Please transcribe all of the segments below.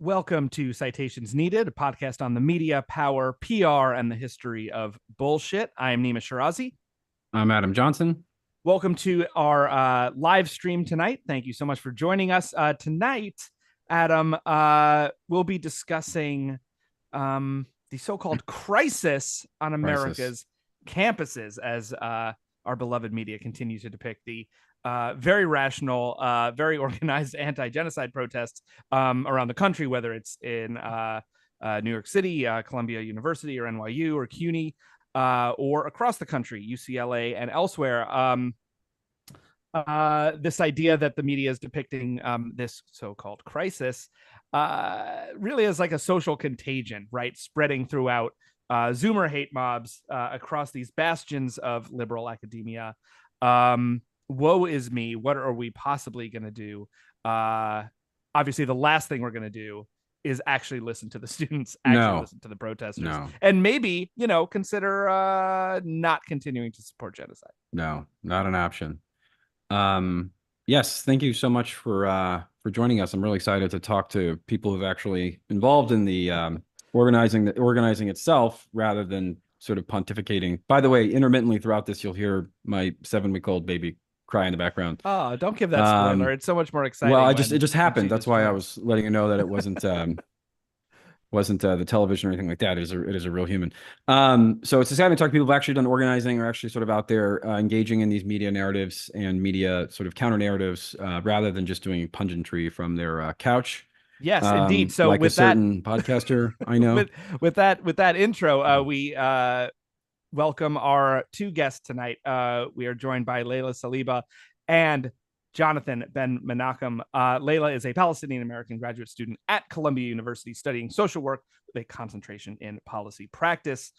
Welcome to Citations Needed, a podcast on the media, power, PR, and the history of bullshit. I am Nima Shirazi. I'm Adam Johnson. Welcome to our live stream tonight. Thank you so much for joining us. Tonight, Adam, we'll be discussing the so-called crisis on America's campuses as our beloved media continues to depict the very rational, very organized anti-genocide protests around the country, whether it's in New York City, Columbia University, or NYU, or CUNY, or across the country, UCLA and elsewhere. This idea that the media is depicting this so-called crisis really is like a social contagion, right? Spreading throughout Zoomer hate mobs across these bastions of liberal academia. Woe is me. What are we possibly going to do? Obviously, the last thing we're going to do is actually listen to the students, listen to the protesters, and maybe, consider not continuing to support genocide. No, not an option. Yes, thank you so much for joining us. I'm really excited to talk to people who've actually involved in the organizing itself rather than sort of pontificating. By the way, intermittently throughout this, you'll hear my 7-week-old baby cry in the background. Oh, don't give that spoiler. It's so much more exciting. Well, it just happened. That's why I was letting you know that it wasn't the television or anything like that. It is a real human. So it's exciting to talk to people who've actually done organizing or actually sort of out there engaging in these media narratives and media sort of counter narratives rather than just doing punditry from their couch. Yes, indeed. So like with a certain podcaster I know. with that intro, we welcome our two guests tonight. We are joined by Layla Saliba and Jonathan Ben Menachem. Layla is a Palestinian-American graduate student at Columbia University studying social work with a concentration in policy practice.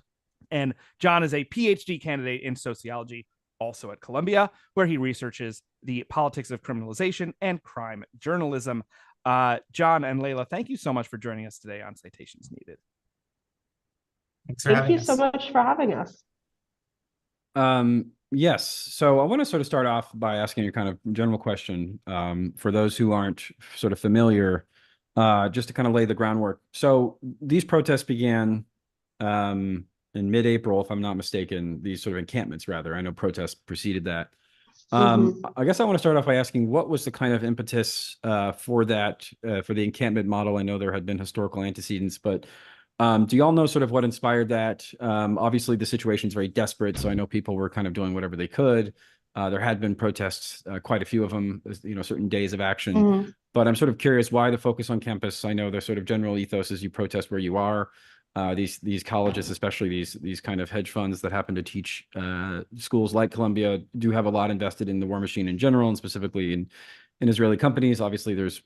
And John is a PhD candidate in sociology, also at Columbia, where he researches the politics of criminalization and crime journalism. John and Layla, thank you so much for joining us today on Citations Needed. Thanks for having us. Thank you so much for having us. Yes. So I want to sort of start off by asking you kind of general question for those who aren't sort of familiar, just to kind of lay the groundwork. So these protests began in mid-April, if I'm not mistaken, these sort of encampments, rather. I know protests preceded that. I guess I want to start off by asking what was the kind of impetus for that, for the encampment model? I know there had been historical antecedents, but do y'all know sort of what inspired that? Obviously, the situation is very desperate, so I know people were kind of doing whatever they could. There had been protests, quite a few of them, certain days of action. But I'm sort of curious why the focus on campus. I know their sort of general ethos is you protest where you are. These colleges, especially these kind of hedge funds that happen to teach schools like Columbia, do have a lot invested in the war machine in general, and specifically in Israeli companies. Obviously, there's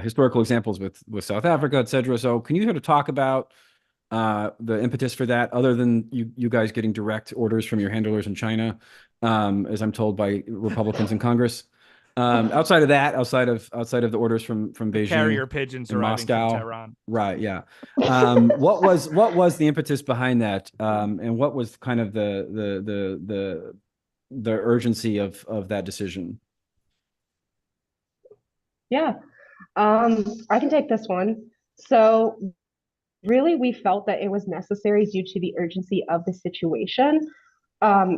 historical examples with South Africa, et cetera. So can you sort of talk about the impetus for that, other than you guys getting direct orders from your handlers in China, as I'm told by Republicans in Congress? Outside of that, outside of the orders from Beijing, carrier pigeons arriving Moscow, from Tehran. Right? Yeah. What was the impetus behind that, and what was kind of the urgency of that decision? Yeah, I can take this one. So really, we felt that it was necessary due to the urgency of the situation.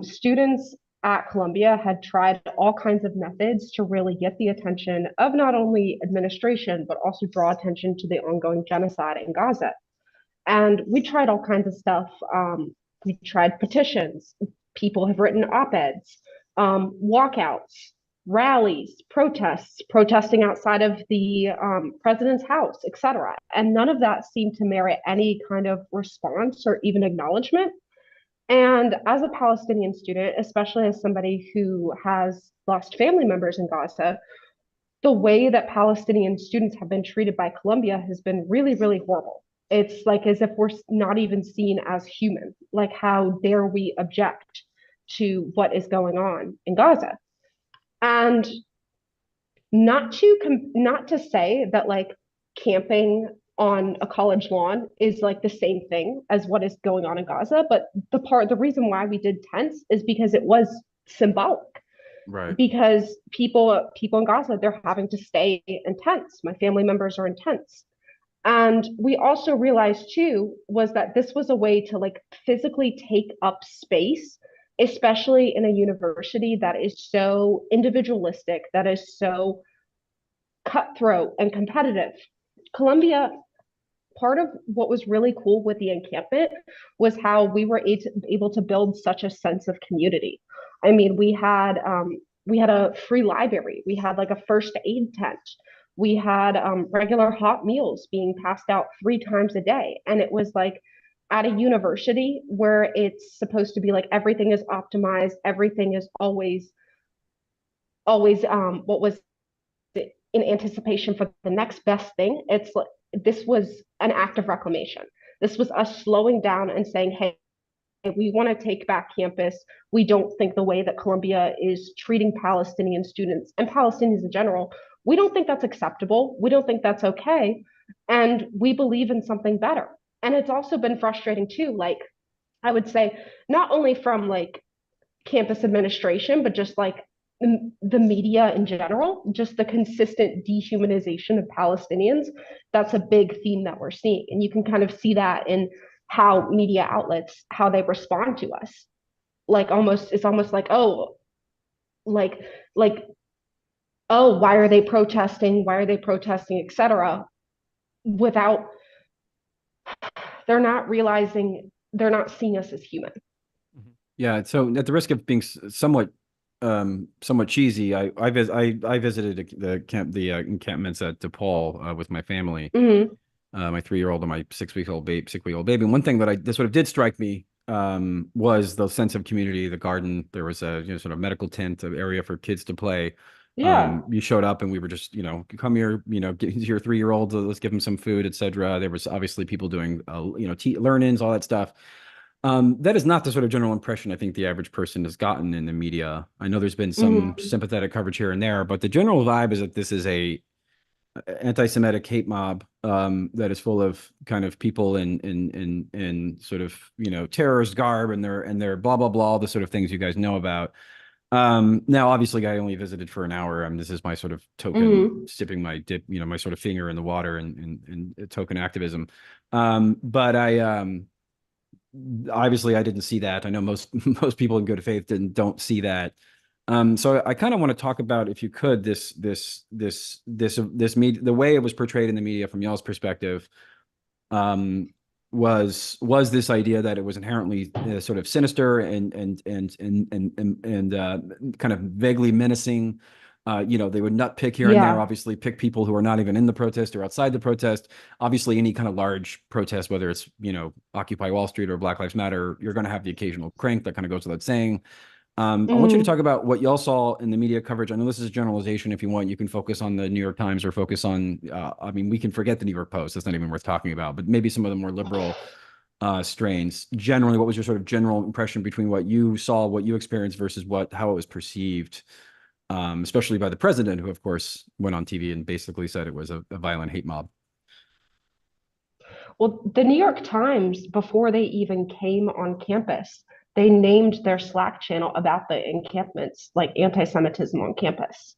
Students at Columbia had tried all kinds of methods to really get the attention of not only administration, but also draw attention to the ongoing genocide in Gaza. And we tried all kinds of stuff. We tried petitions. People have written op-eds, walkouts, rallies, protests, protesting outside of the president's house, etc. And none of that seemed to merit any kind of response or even acknowledgement. And as a Palestinian student, especially as somebody who has lost family members in Gaza, the way that Palestinian students have been treated by Columbia has been really, really horrible. It's like as if we're not even seen as human. Like, how dare we object to what is going on in Gaza? And not to say that like camping on a college lawn is like the same thing as what is going on in Gaza, but the reason why we did tents is because it was symbolic. Right. Because people in Gaza, they're having to stay in tents. My family members are in tents. And we also realized too was that this was a way to like physically take up space, especially in a university that is so individualistic, that is so cutthroat and competitive. Columbia, part of what was really cool with the encampment was how we were able to build such a sense of community. I mean, we had a free library, we had like a first aid tent, we had regular hot meals being passed out 3 times a day, and it was like at a university where it's supposed to be like everything is optimized, everything is always what was in anticipation for the next best thing. It's like this was an act of reclamation. This was us slowing down and saying, hey, we want to take back campus. We don't think the way that Columbia is treating Palestinian students and Palestinians in general, we don't think that's acceptable. We don't think that's okay. And we believe in something better. And it's also been frustrating too. Like, I would say, not only from like campus administration, but just like the media in general, just the consistent dehumanization of Palestinians. That's a big theme that we're seeing. And you can kind of see that in how media outlets, how they respond to us. Like almost, it's almost like, oh, like, like, oh, why are they protesting? Why are they protesting, etc. Without, they're not realizing, they're not seeing us as human. Yeah. So at the risk of being somewhat cheesy, I visited the encampments at DePaul with my family, my 3-year-old and my 6-week-old baby. And one thing that sort of did strike me was the sense of community, the garden. There was a sort of medical tent, an area for kids to play. Yeah. You showed up and we were just, come here, get your 3-year-old, let's give him some food, etc. There was obviously people doing, learn-ins, all that stuff. That is not the sort of general impression I think the average person has gotten in the media. I know there's been some sympathetic coverage here and there, but the general vibe is that this is a anti-Semitic hate mob that is full of kind of people in sort of terrorist garb and their blah blah blah, all the sort of things you guys know about. Now, obviously, I only visited for an hour. This is my sort of token sipping my dip, my sort of finger in the water and token activism. But I obviously I didn't see that. I know most people in good faith don't see that. So I kind of want to talk about, if you could, this media, the way it was portrayed in the media from y'all's perspective, was this idea that it was inherently sort of sinister and kind of vaguely menacing. They would nut pick here and there, obviously pick people who are not even in the protest or outside the protest. Obviously, any kind of large protest, whether it's, Occupy Wall Street or Black Lives Matter, you're going to have the occasional crank. That kind of goes without saying. I want you to talk about what y'all saw in the media coverage. I know this is a generalization. If you want, you can focus on the New York Times or focus on, we can forget the New York Post. That's not even worth talking about, but maybe some of the more liberal strains. Generally, what was your sort of general impression between what you saw, what you experienced versus how it was perceived, especially by the president, who of course went on TV and basically said it was a violent hate mob? Well, the New York Times, before they even came on campus, they named their Slack channel about the encampments, like anti-Semitism on campus,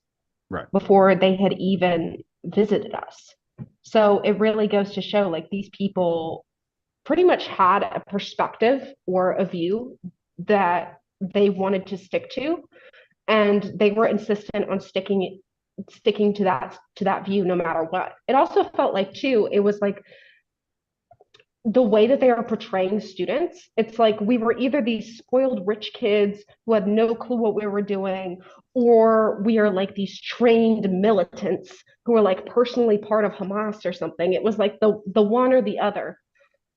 right, before they had even visited us. So it really goes to show, like, these people pretty much had a perspective or a view that they wanted to stick to, and they were insistent on sticking to that view no matter what. It also felt like too, it was like the way that they are portraying students, it's like we were either these spoiled rich kids who had no clue what we were doing, or we are like these trained militants who are like personally part of Hamas or something. It was like the one or the other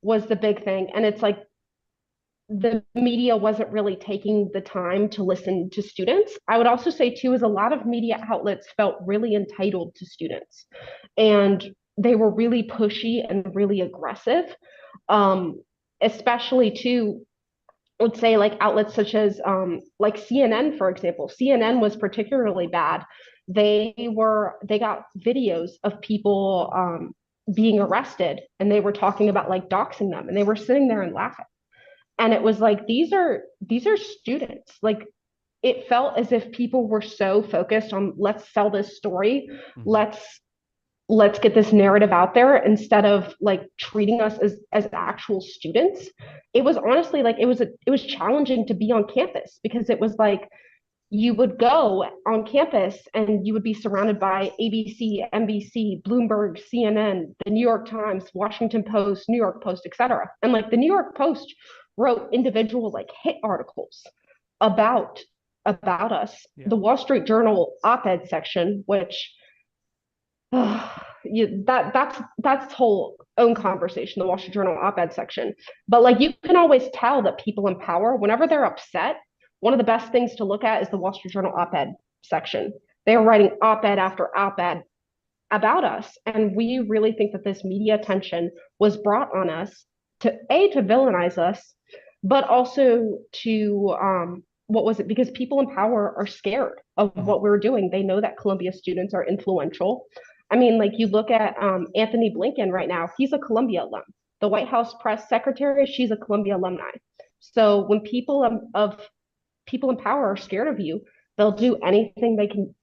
was the big thing. And it's like the media wasn't really taking the time to listen to students. I would also say too, is a lot of media outlets felt really entitled to students, and they were really pushy and really aggressive. Especially too, let's say like outlets such as like CNN, for example. CNN was particularly bad. They got videos of people being arrested, and they were talking about like doxing them, and they were sitting there and laughing. And it was like, these are students. Like, it felt as if people were so focused on, let's sell this story, let's let's get this narrative out there instead of like treating us as actual students. It was honestly like it was challenging to be on campus because it was like you would go on campus and you would be surrounded by ABC, NBC, Bloomberg, CNN, the New York Times, Washington Post, New York Post, etc. And like the New York Post wrote individual like hit articles about us. Yeah. The Wall Street Journal op-ed section, which that's whole own conversation, the Wall Street Journal op-ed section. But like you can always tell that people in power, whenever they're upset, one of the best things to look at is the Wall Street Journal op-ed section. They are writing op-ed after op-ed about us. And we really think that this media attention was brought on us to villainize us, but also to what was it? Because people in power are scared of what we're doing. They know that Columbia students are influential. I mean, like you look at Anthony Blinken right now, he's a Columbia alum. The White House press secretary, she's a Columbia alumni. So when people in power are scared of you, they'll do anything they can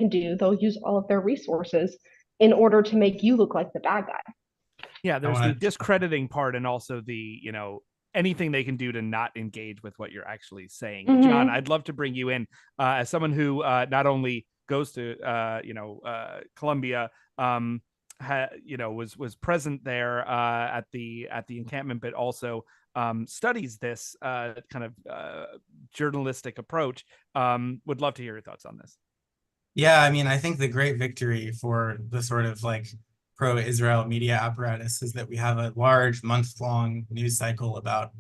do. They'll use all of their resources in order to make you look like the bad guy. Yeah, there's the discrediting part and also the, anything they can do to not engage with what you're actually saying. Mm-hmm. John, I'd love to bring you in as someone who not only goes to Columbia, was present there at the encampment, but also studies this kind of journalistic approach. Would love to hear your thoughts on this. Yeah, I mean, I think the great victory for the sort of like pro-Israel media apparatus is that we have a large month-long news cycle about,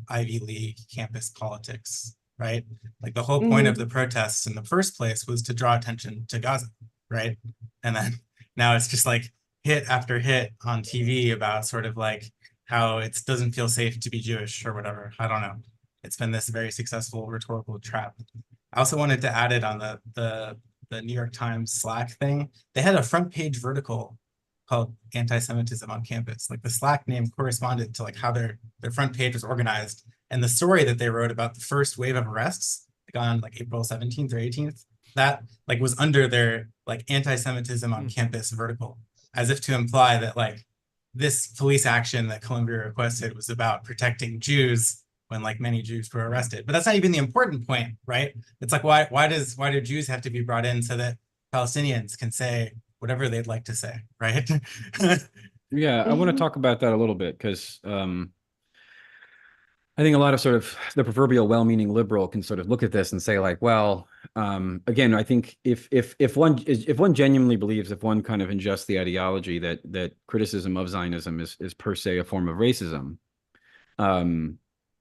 Ivy League campus politics, right? Like the whole point of the protests in the first place was to draw attention to Gaza, right? And then now it's just like hit after hit on TV about sort of like how it doesn't feel safe to be Jewish or whatever. I don't know. It's been this very successful rhetorical trap. I also wanted to add it on the New York Times Slack thing. They had a front page vertical called Anti-Semitism on Campus. Like the Slack name corresponded to like how their front page was organized. And the story that they wrote about the first wave of arrests, like on like April 17th or 18th, that like was under their like Anti-Semitism on Campus vertical, as if to imply that like this police action that Columbia requested was about protecting Jews when like many Jews were arrested. But that's not even the important point, right? It's like, why do Jews have to be brought in so that Palestinians can say whatever they'd like to say, right? Yeah, I want to talk about that a little bit because I think a lot of sort of the proverbial well-meaning liberal can sort of look at this and say like, well, again, I think if one genuinely believes, if one kind of ingests the ideology that criticism of Zionism is per se a form of racism,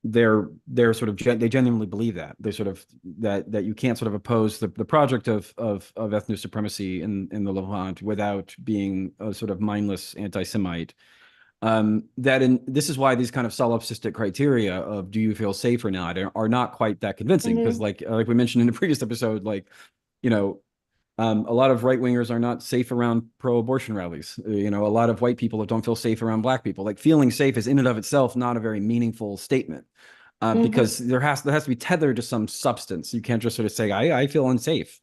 they're sort of they genuinely believe that they sort of that you can't sort of oppose the project of ethno supremacy in the Levant without being a sort of mindless anti-Semite. This is why these kind of solipsistic criteria of do you feel safe or not are not quite that convincing because like we mentioned in the previous episode, like a lot of right-wingers are not safe around pro-abortion rallies. A lot of white people don't feel safe around black people. Like feeling safe is in and of itself not a very meaningful statement because there has to be tethered to some substance. You can't just sort of say I feel unsafe.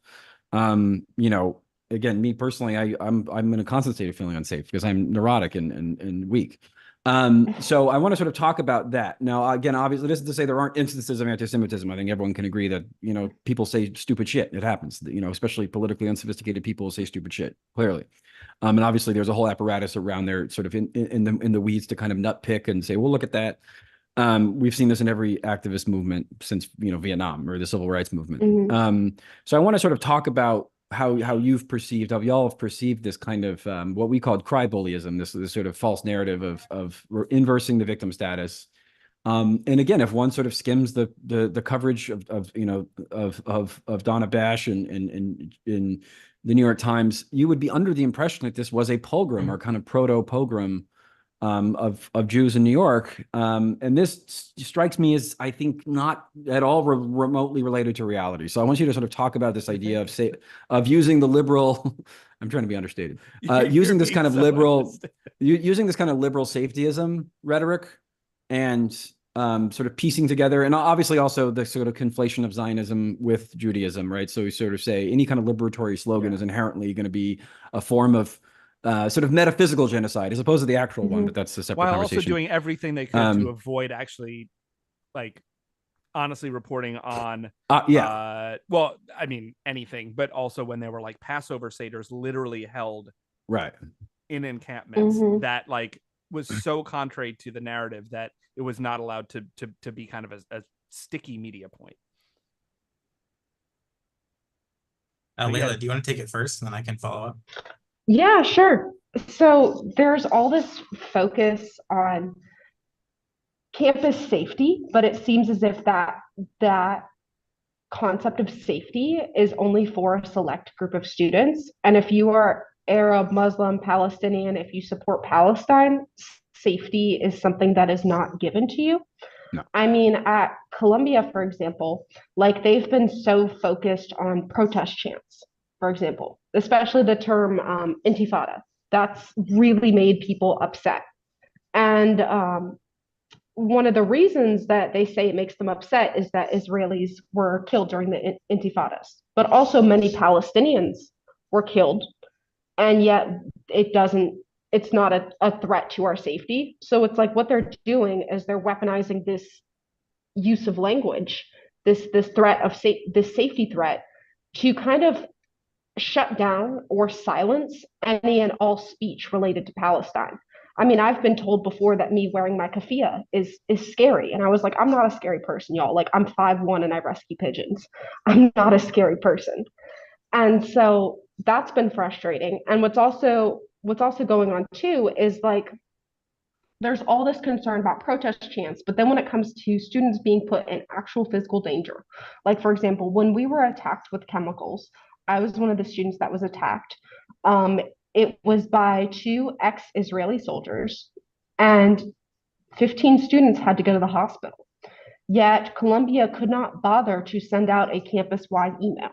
Again, me personally, I'm in a constant state of feeling unsafe because I'm neurotic and weak. So I want to sort of talk about that. Now, again, obviously, this is to say there aren't instances of anti-Semitism. I think everyone can agree that, people say stupid shit. It happens, especially politically unsophisticated people say stupid shit, clearly. And obviously there's a whole apparatus around there sort of in the weeds to kind of nut pick and say, well, look at that. We've seen this in every activist movement since, Vietnam or the civil rights movement. So I want to sort of talk about how y'all have perceived this kind of what we called cry bullyism, this sort of false narrative of inversing the victim status. And again, if one sort of skims the coverage of Donna Bash in the New York Times, you would be under the impression that this was a pogrom or kind of proto-pogrom of Jews in New York. And this strikes me as, I think, not at all remotely related to reality. So I want you to sort of talk about this idea of using the liberal, I'm trying to be understated, using this kind of liberal safetyism rhetoric and sort of piecing together, and obviously also the sort of conflation of Zionism with Judaism, right? So we sort of say any kind of liberatory slogan is inherently going to be a form of sort of metaphysical genocide as opposed to the actual one, but that's a separate While conversation. also doing everything they could to avoid actually, like, honestly reporting on well, I mean anything, but also when they were like Passover Seders literally held right in encampments that like was so contrary to the narrative that it was not allowed to be kind of a sticky media point. Layla, do you want to take it first and then I can follow up? Yeah, sure. So there's all this focus on campus safety, but it seems as if that concept of safety is only for a select group of students. And if you are Arab, Muslim, Palestinian, if you support Palestine, safety is something that is not given to you. No. I mean, at Columbia, for example, like they've been so focused on protest chants, for example, especially the term intifada. That's really made people upset. And one of the reasons that they say it makes them upset is that Israelis were killed during the intifadas, but also many Palestinians were killed, and yet it's not a threat to our safety. So it's like what they're doing is they're weaponizing this use of language, this threat of this safety threat to kind of shut down or silence any and all speech related to Palestine. I mean, I've been told before that me wearing my keffiyeh is scary. And I was like, I'm not a scary person, y'all. Like I'm 5'1" and I rescue pigeons. I'm not a scary person. And so that's been frustrating. And what's also going on too is like there's all this concern about protest chants, but then when it comes to students being put in actual physical danger, like for example, when we were attacked with chemicals, I was one of the students that was attacked. It was by 2 ex-Israeli soldiers, and 15 students had to go to the hospital. Yet Columbia could not bother to send out a campus-wide email,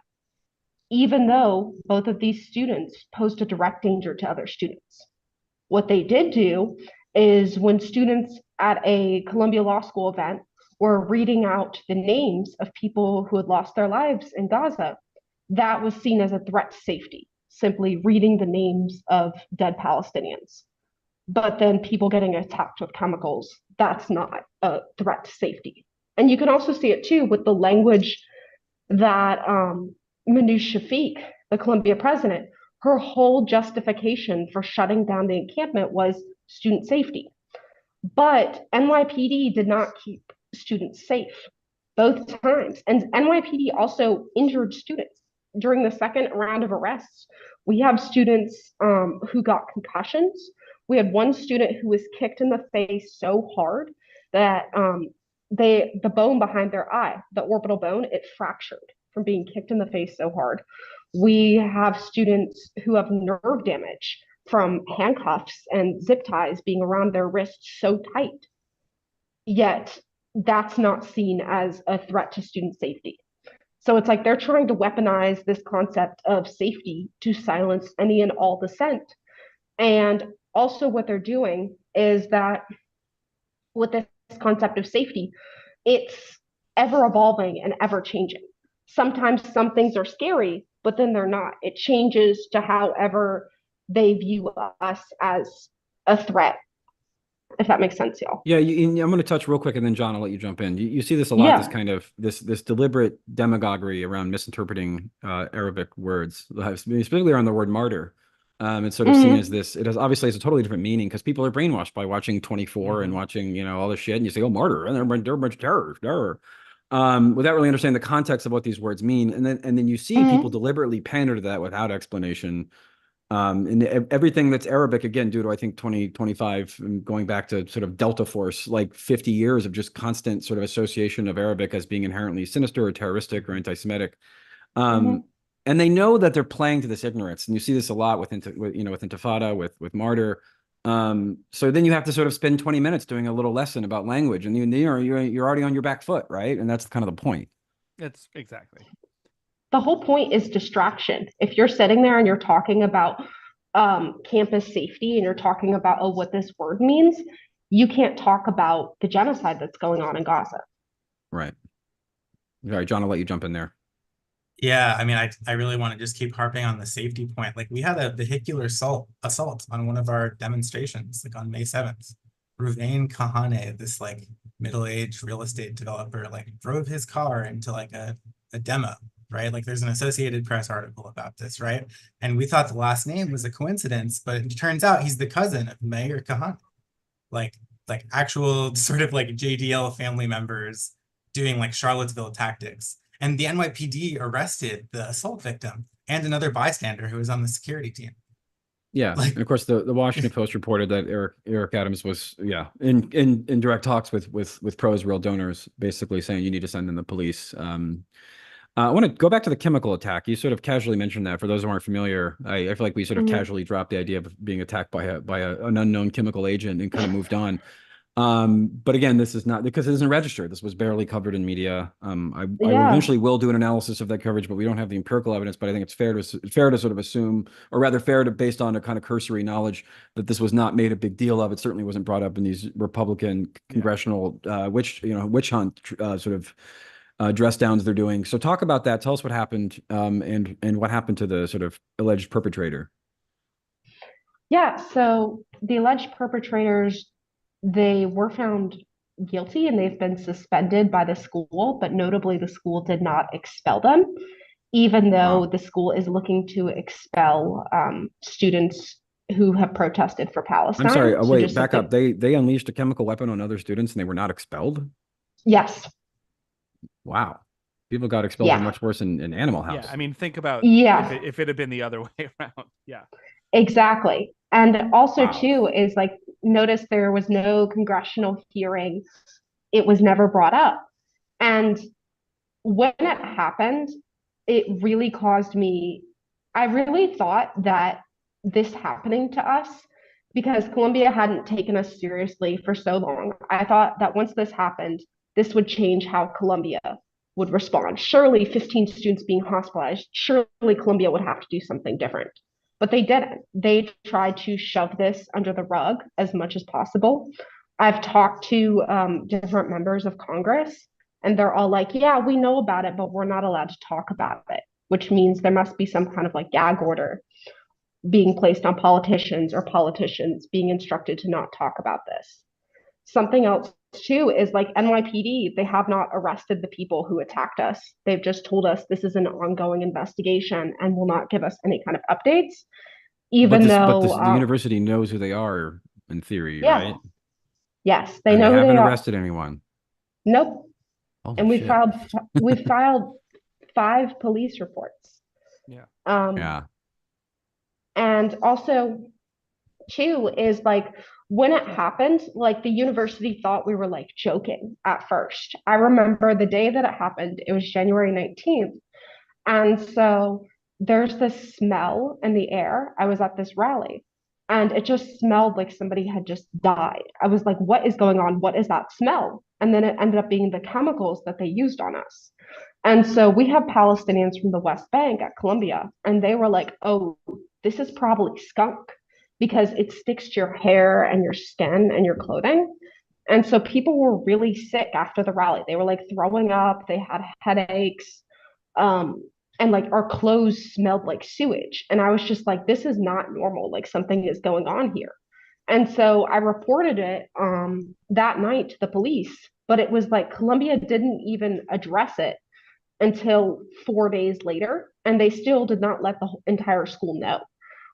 even though both of these students posed a direct danger to other students. What they did do is when students at a Columbia Law School event were reading out the names of people who had lost their lives in Gaza, that was seen as a threat to safety, simply reading the names of dead Palestinians. But then people getting attacked with chemicals, that's not a threat to safety. And you can also see it too with the language that Manoush Shafiq, the Columbia president, her whole justification for shutting down the encampment was student safety. But NYPD did not keep students safe both times. And NYPD also injured students. During the second round of arrests, we have students who got concussions. We had one student who was kicked in the face so hard that the bone behind their eye, the orbital bone, it fractured from being kicked in the face so hard. We have students who have nerve damage from handcuffs and zip ties being around their wrists so tight. Yet that's not seen as a threat to student safety. So it's like they're trying to weaponize this concept of safety to silence any and all dissent. And also what they're doing is that with this concept of safety, it's ever evolving and ever changing. Sometimes some things are scary, but then they're not. It changes to however they view us as a threat, if that makes sense, y'all. Yeah, I'm going to touch real quick, and then John, I'll let you jump in. You see this a lot. Yeah. This kind of this deliberate demagoguery around misinterpreting Arabic words, specifically around the word martyr. It's sort of seen as this. It has obviously it's a totally different meaning because people are brainwashed by watching 24 and watching all this shit, and you say, "Oh, martyr," and they're a bunch of terrorists, without really understanding the context of what these words mean, and then you see people deliberately pander to that without explanation. And everything that's Arabic, again, due to, I think, 2025 and going back to sort of Delta Force, like 50 years of just constant sort of association of Arabic as being inherently sinister or terroristic or anti-Semitic. And they know that they're playing to this ignorance. And you see this a lot with Intifada, with Martyr. So then you have to sort of spend 20 minutes doing a little lesson about language, and you're already on your back foot, right? And that's kind of the point. It's exactly. The whole point is distraction. If you're sitting there and you're talking about campus safety and you're talking about what this word means, you can't talk about the genocide that's going on in Gaza. Right. All right, John, I'll let you jump in there. Yeah, I mean, I really want to just keep harping on the safety point. Like we had a vehicular assault on one of our demonstrations, like on May 7th. Ruvain Kahane, this like middle-aged real estate developer, like drove his car into like a demo, right? Like there's an Associated Press article about this, right? And we thought the last name was a coincidence, but it turns out he's the cousin of Mayor Kahane, like like actual sort of like JDL family members doing like Charlottesville tactics. And the NYPD arrested the assault victim and another bystander who was on the security team. Yeah, Like, and of course, the Washington Post reported that Eric Adams was in direct talks with pro-Israel donors, basically saying you need to send in the police. I want to go back to the chemical attack. You sort of casually mentioned that. For those who aren't familiar, I feel like we sort of Mhm. casually dropped the idea of being attacked by an unknown chemical agent and kind of moved on. But again, this is not because it isn't registered. This was barely covered in media. I Yeah. eventually will do an analysis of that coverage, but we don't have the empirical evidence. But I think it's fair to sort of assume, or rather fair to based on a kind of cursory knowledge, that this was not made a big deal of. It certainly wasn't brought up in these Republican congressional witch hunt sort of dress downs they're doing. So talk about that. Tell us what happened, and what happened to the sort of alleged perpetrator. Yeah, so the alleged perpetrators, they were found guilty and they've been suspended by the school, but notably the school did not expel them, even though Wow. the school is looking to expel students who have protested for I'm sorry. Palestine. So Wait, just back up. something, They unleashed a chemical weapon on other students and they were not expelled? yes, Wow. People got expelled for yeah, much worse in Animal Yeah, House. I mean, think about yeah, if it had been the other way around. Yeah. exactly. And also Wow. too is like notice there was no congressional hearing. It was never brought up. And when it happened, it really caused me, I really thought that this happening to us, because Colombia hadn't taken us seriously for so long, I thought that once this happened, this would change how Colombia would respond. Surely 15 students being hospitalized, surely Colombia would have to do something different. But they didn't. They tried to shove this under the rug as much as possible. I've talked to different members of Congress and they're all like, yeah, we know about it, but we're not allowed to talk about it, which means there must be some kind of like gag order being placed on politicians or politicians being instructed to not talk about this. Something else too is like NYPD, they have not arrested the people who attacked us. They've just told us this is an ongoing investigation and will not give us any kind of updates, But even though, the university knows who they are in theory, yeah, right? yes, they And they know who they haven't are. arrested anyone. Nope. Holy And shit. we filed 5 police reports. Yeah. Um, Yeah. and also, too, is like when it happened, like the university thought we were like joking at first. I remember the day that it happened, it was January 19th. And so there's this smell in the air. I was at this rally and it just smelled like somebody had just died. I was like, what is going on? What is that smell? And then it ended up being the chemicals that they used on us. And so we have Palestinians from the West Bank at Columbia, and they were like, oh, this is probably skunk because it sticks to your hair and your skin and your clothing. And so people were really sick after the rally. They were like throwing up, they had headaches, um, and like our clothes smelled like sewage. And I was just like, this is not normal. Like something is going on here. And so I reported it that night to the police, but it was like Columbia didn't even address it until 4 days later, and they still did not let the entire school know.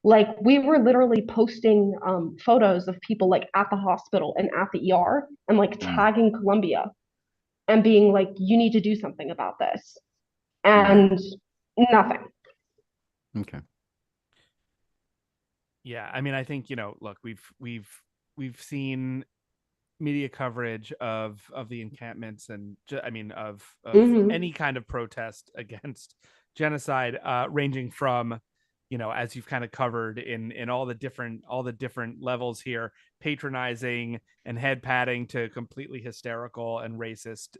Like we were literally posting photos of people like at the hospital and at the ER and like Mm. tagging Columbia and being like, you need to do something about this. Right. And nothing. Okay. Yeah. I mean, I think, look, we've seen media coverage of the encampments and I mean of Mm-hmm. any kind of protest against genocide, ranging from, as you've kind of covered in all the different levels here, patronizing and head patting to completely hysterical and racist,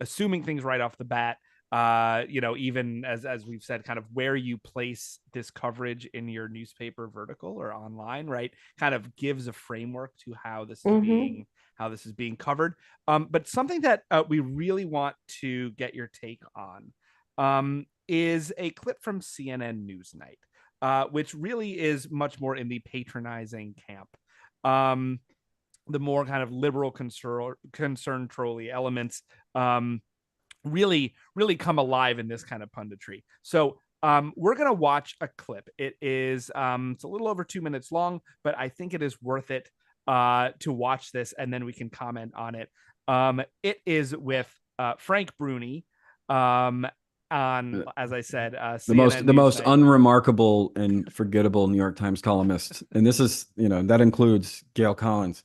assuming things right off the bat. even as we've said, kind of where you place this coverage in your newspaper vertical or online, right, kind of gives a framework to how this is being covered. But something that we really want to get your take on is a clip from CNN Newsnight, which really is much more in the patronizing camp. The more kind of liberal concern trolley elements really come alive in this kind of punditry. So we're gonna watch a clip. It is it's a little over 2 minutes long, but I think it is worth it to watch this, and then we can comment on it. It is with Frank Bruni on, as I said, CNN the most Newsnight. unremarkable and forgettable New York Times columnist, and this is that includes Gail Collins.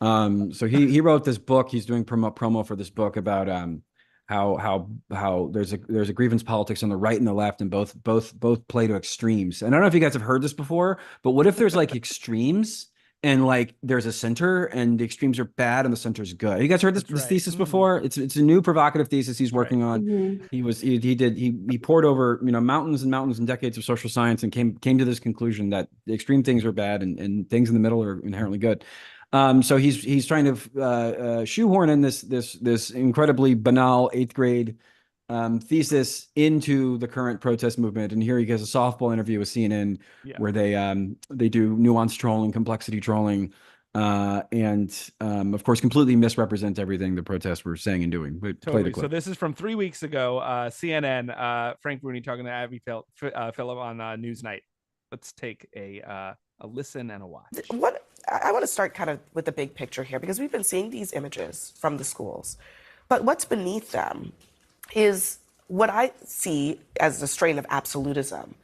So he wrote this book. He's doing promo for this book about how there's a grievance politics on the right and the left, and both play to extremes. And I don't know if you guys have heard this before, but what if there's like extremes and like there's a center and the extremes are bad and the center's good? Have you guys heard this thesis before? It's a new provocative thesis he's working on. He poured over mountains and mountains and decades of social science and came to this conclusion that the extreme things are bad and things in the middle are inherently good. So he's trying to shoehorn in this incredibly banal 8th grade thesis into the current protest movement. And here he gives a softball interview with CNN where they do nuanced trolling, complexity trolling, and of course completely misrepresent everything the protests were saying and doing. But totally. So this is from 3 weeks ago. CNN. Frank Bruni talking to Abby Phillip on Newsnight. Let's take a listen and a watch. What I want to start kind of with the big picture here, because we've been seeing these images from the schools, but what's beneath them is what I see as a strain of absolutism.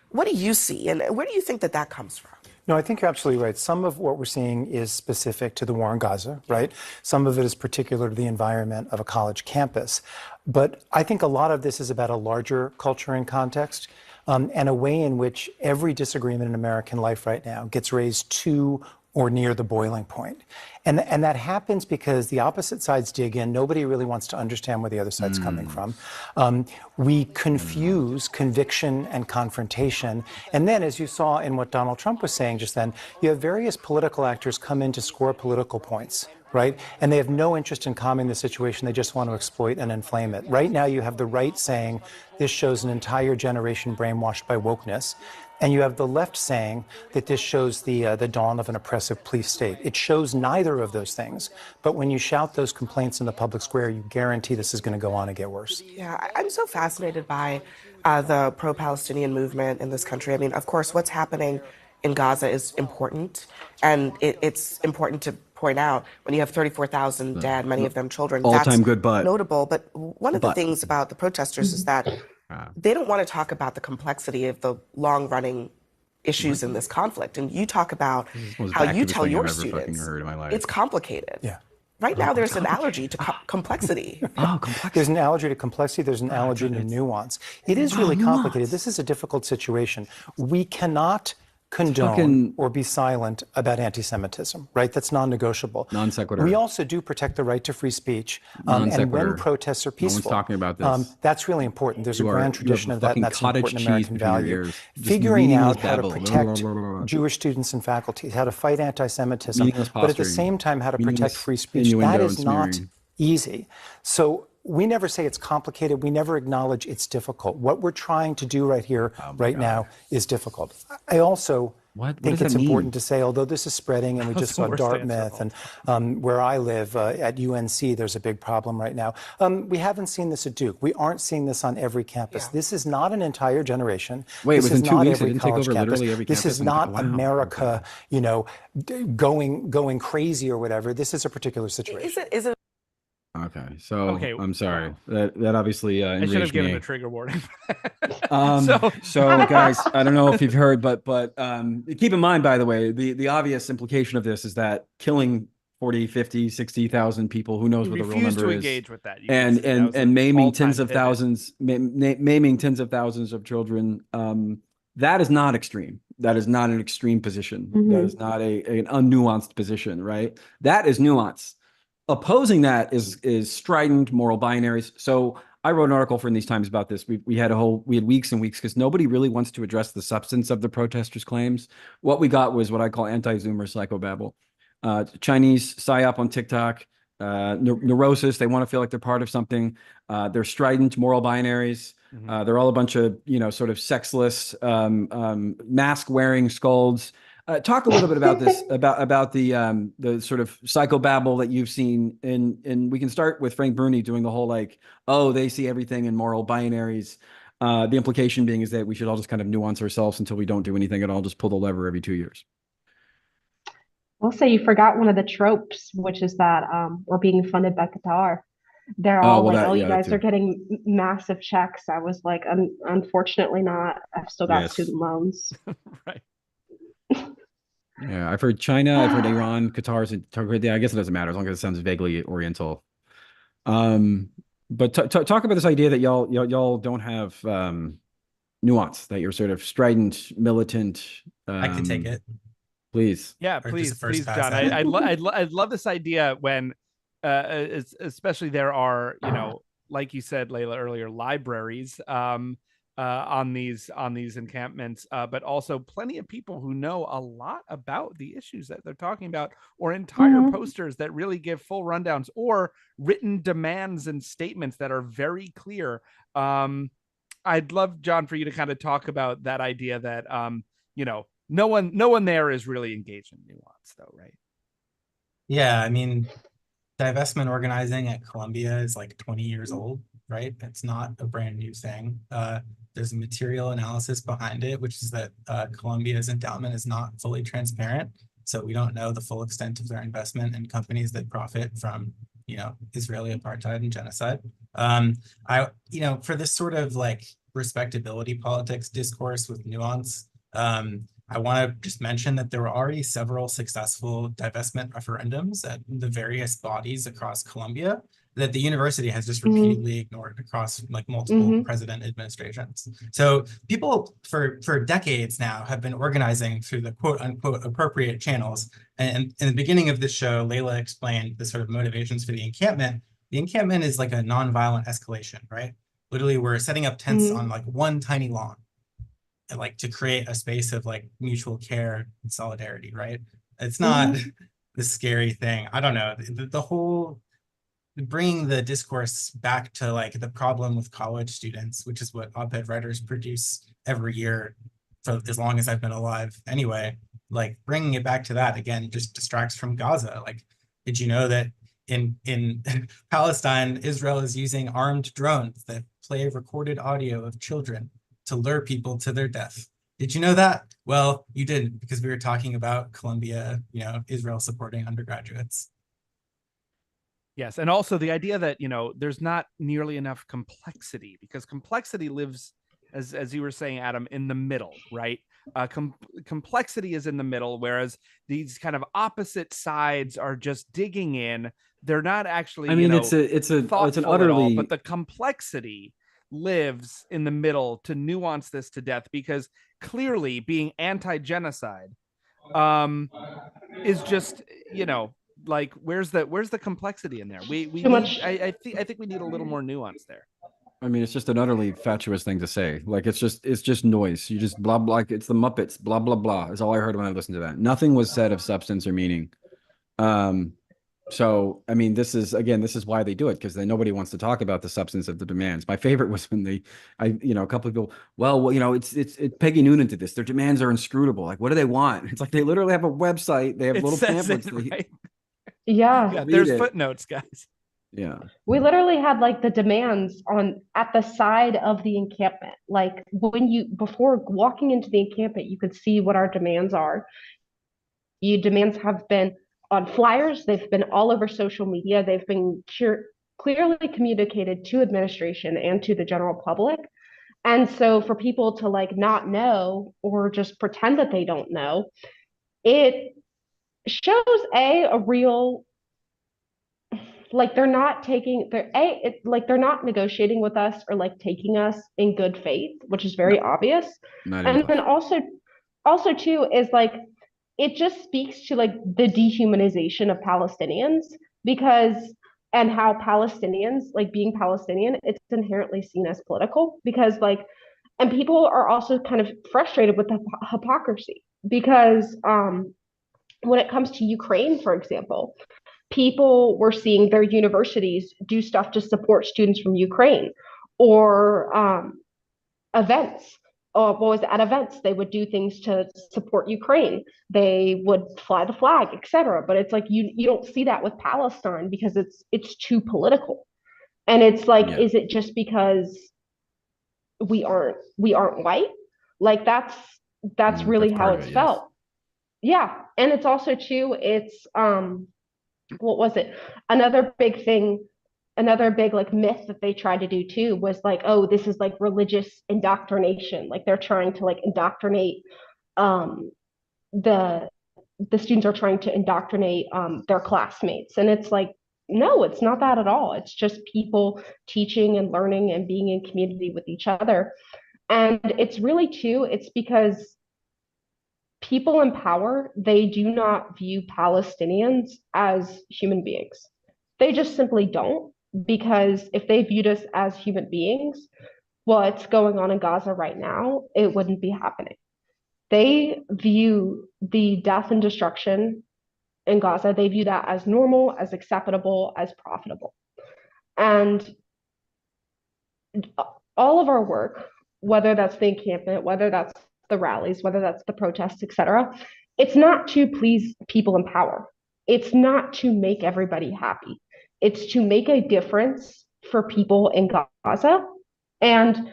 What do you see, and where do you think that comes from? No, I think you're absolutely right. Some of what we're seeing is specific to the war in Gaza, right? Some of it is particular to the environment of a college campus. But I think a lot of this is about a larger culture and context, and a way in which every disagreement in American life right now gets raised to or near the boiling point. And that happens because the opposite sides dig in. Nobody really wants to understand where the other side's coming from. We confuse conviction and confrontation. And then, as you saw in what Donald Trump was saying just then, you have various political actors come in to score political points, right? And they have no interest in calming the situation. They just want to exploit and inflame it. Right now, you have the right saying this shows an entire generation brainwashed by wokeness. And you have the left saying that this shows the dawn of an oppressive police state. It shows neither of those things. But when you shout those complaints in the public square, you guarantee this is going to go on and get worse. Yeah, I'm so fascinated by the pro-Palestinian movement in this country. I mean, of course, what's happening in Gaza is important. And it's important to point out when you have 34,000 dead, many of them children. All-time good butt. Notable. But one of the things about the protesters is that they don't want to talk about the complexity of the long-running issues in this conflict. And you talk about how you tell your students it's complicated. Yeah. Right now, there's an allergy to complexity. Complexity. There's an allergy to complexity. There's an allergy to nuance. It is really complicated. This is a difficult situation. We cannot condone or be silent about anti-Semitism, right? That's non-negotiable. Non sequitur. We also do protect the right to free speech. And when protests are peaceful, no one's talking about this. That's really important. There's a grand tradition of that, and that's an important American value. Figuring out how to protect Jewish students and faculty, how to fight anti-Semitism, but at the same time, how to protect free speech. That is not easy. So we never say it's complicated. We never acknowledge it's difficult. What we're trying to do right here, right now, is difficult. I also think it's important to say, although this is spreading, and we just saw Dartmouth, and where I live at UNC, there's a big problem right now. We haven't seen this at Duke. We aren't seeing this on every campus. This is not an entire generation. Wait, this is within 2 not weeks, every it didn't take college over campus. literally every This campus? is not America, going crazy or whatever. This is a particular situation. Is it? Okay, so I'm sorry. That obviously I should have given a trigger warning. So guys, I don't know if you've heard, but keep in mind, by the way, the obvious implication of this is that killing 40, 50, 60,000 people, who knows what the real number is. Refuse to engage with that. And maiming tens of thousands, maiming tens of thousands of children, that is not extreme. That is not an extreme position. That is not an unnuanced position, right? That is nuance. Opposing that is strident moral binaries. So I wrote an article for In These Times about this. We had weeks and weeks because nobody really wants to address the substance of the protesters' claims. What we got was what I call anti-Zoomer psychobabble. Chinese psyop on TikTok, neurosis. They want to feel like they're part of something. They're strident moral binaries. They're all a bunch of, sort of sexless, mask-wearing scolds. Talk a little bit about this, about the sort of psychobabble that you've seen, and we can start with Frank Bruni doing the whole like, oh, they see everything in moral binaries. The implication being is that we should all just kind of nuance ourselves until we don't do anything at all, just pull the lever every 2 years. I'll say you forgot one of the tropes, which is that we're being funded by Qatar. They're all like, oh, you guys are getting massive checks. I was like, unfortunately not. I've still got student loans. Right. Yeah, I've heard China, I've heard Iran, Qatar's. I guess it doesn't matter as long as it sounds vaguely Oriental. But talk about this idea that y'all don't have nuance, that you're sort of strident, militant. I can take it. Please. Yeah, please, John. I'd love this idea when, especially there are, like you said, Layla, earlier, libraries on these encampments, but also plenty of people who know a lot about the issues that they're talking about, or entire posters that really give full rundowns, or written demands and statements that are very clear. I'd love, John, for you to kind of talk about that idea that no one there is really engaged in nuance, though, right? Yeah, I mean, divestment organizing at Columbia is like 20 years old, right? It's not a brand new thing. There's a material analysis behind it, which is that Columbia's endowment is not fully transparent. So we don't know the full extent of their investment in companies that profit from, Israeli apartheid and genocide. For this sort of like respectability politics discourse with nuance, I want to just mention that there were already several successful divestment referendums at the various bodies across Columbia that the university has just repeatedly ignored across like multiple president administrations. So people for decades now have been organizing through the quote unquote appropriate channels. And in the beginning of this show, Layla explained the sort of motivations for the encampment. The encampment is like a nonviolent escalation, right? Literally, we're setting up tents on like one tiny lawn, and like to create a space of like mutual care and solidarity, right? It's not the scary thing. I don't know. The whole bringing the discourse back to like the problem with college students, which is what op-ed writers produce every year for as long as I've been alive anyway, like bringing it back to that again just distracts from Gaza. Like, did you know that in Palestine, Israel is using armed drones that play recorded audio of children to lure people to their death? Did you know that? Well, you didn't, because we were talking about Columbia, Israel supporting undergraduates. Yes, and also the idea that, there's not nearly enough complexity, because complexity lives, as you were saying, Adam, in the middle, right? Complexity is in the middle, whereas these kind of opposite sides are just digging in. They're not actually, it's an utterly, but the complexity lives in the middle to nuance this to death, because clearly being anti-genocide is just, like where's the complexity in there? I think we need a little more nuance there. I mean, it's just an utterly fatuous thing to say. Like, it's just noise. You just blah, blah, like it's the Muppets, blah, blah, blah is all I heard when I listened to that. Nothing was said of substance or meaning. So, I mean, this is why they do it, because nobody wants to talk about the substance of the demands. My favorite was when a couple of people, well, it's Peggy Noonan did this. Their demands are inscrutable. Like, what do they want? It's like, they literally have a website. They have little pamphlets. Right? Yeah, there's footnotes, guys. Yeah. We literally had like the demands at the side of the encampment. Like before walking into the encampment, you could see what our demands are. Demands have been on flyers. They've been all over social media. They've been clearly communicated to administration and to the general public. And so for people to like not know or just pretend that they don't know, it shows a real, like they're not negotiating with us or like taking us in good faith, which is very obvious. And then also too is like, it just speaks to like the dehumanization of Palestinians, because and how Palestinians, like being Palestinian, it's inherently seen as political because like, and people are also kind of frustrated with the hypocrisy because when it comes to Ukraine, for example, people were seeing their universities do stuff to support students from Ukraine or events. What was it? At events, they would do things to support Ukraine. They would fly the flag, etc. But it's like you don't see that with Palestine because it's too political. And it's like, Yeah. is it just because we aren't white? Like that's really That's how part of it's it, yes. felt. Yeah. And it's also too, it's what was it? Another big thing, another big like myth that they tried to do too was like, oh, this is like religious indoctrination. Like they're trying to like indoctrinate um the the students are trying to indoctrinate their classmates. And it's like, no, it's not that at all. It's just people teaching and learning and being in community with each other. And it's really too, it's because people in power, they do not view Palestinians as human beings. They just simply don't, because if they viewed us as human beings, what's going on in Gaza right now, it wouldn't be happening. They view the death and destruction in Gaza, they view that as normal, as acceptable, as profitable. And all of our work, whether that's the encampment, whether that's the rallies, whether that's the protests, etc., it's not to please people in power. It's not to make everybody happy. It's to make a difference for people in Gaza. And